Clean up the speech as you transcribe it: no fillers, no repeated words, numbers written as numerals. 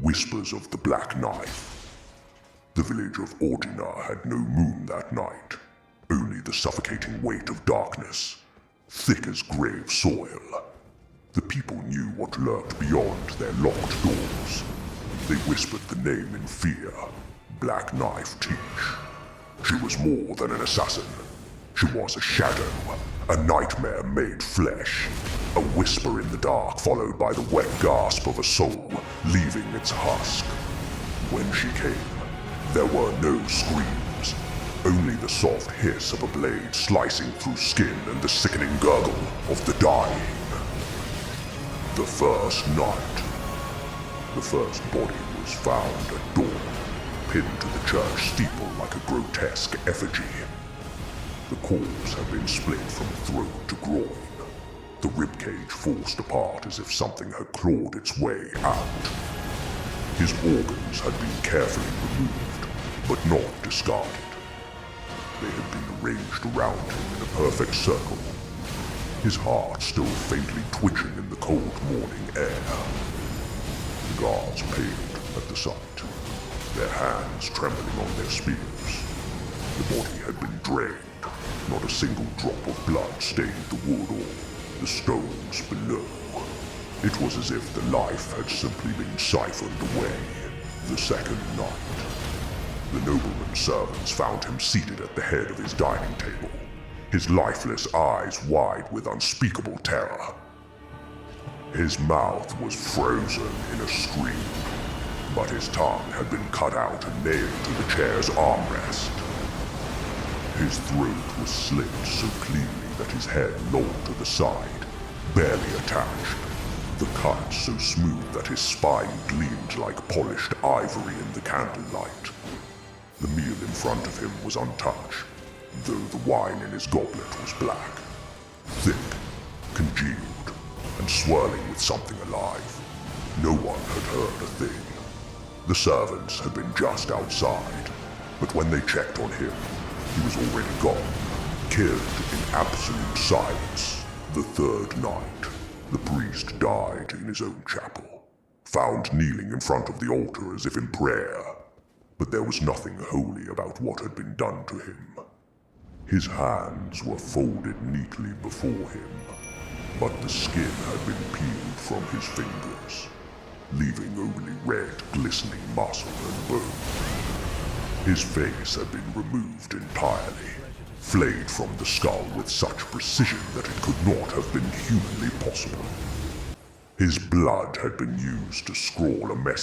Whispers of the Black Knife. The village of Ordina had no moon that night, only the suffocating weight of darkness, thick as grave soil. The people knew what lurked beyond their locked doors. They whispered the name in fear, Black Knife Tiche. She was more than an assassin. She was a shadow, a nightmare made flesh, a whisper in the dark followed by the wet gasp of a soul leaving its husk. When she came, there were no screams, only the soft hiss of a blade slicing through skin and the sickening gurgle of the dying. The first night. The first body was found at dawn, pinned to the church steeple like a grotesque effigy. The corpse had been split from throat to groin, the ribcage forced apart as if something had clawed its way out. His organs had been carefully removed, but not discarded. They had been arranged around him in a perfect circle, his heart still faintly twitching in the cold morning air. The guards paled at the sight, their hands trembling on their spears. The body had been drained, not a single drop of blood stained the wood or the stones below. It was as if the life had simply been siphoned away. The second night, the nobleman's servants found him seated at the head of his dining table, his lifeless eyes wide with unspeakable terror. His mouth was frozen in a scream, but his tongue had been cut out and nailed to the chair's armrest. His throat was slit so cleanly that his head lolled to the side, barely attached, the cut so smooth that his spine gleamed like polished ivory in the candlelight. The meal in front of him was untouched, though the wine in his goblet was black, thick, congealed, and swirling with something alive. No one had heard a thing. The servants had been just outside, but when they checked on him, he was already gone, killed in absolute silence. The third night, the priest died in his own chapel, found kneeling in front of the altar as if in prayer. But there was nothing holy about what had been done to him. His hands were folded neatly before him, but the skin had been peeled from his fingers, leaving only red, glistening muscle and bone. His face had been removed entirely, flayed from the skull with such precision that it could not have been humanly possible. His blood had been used to scrawl a message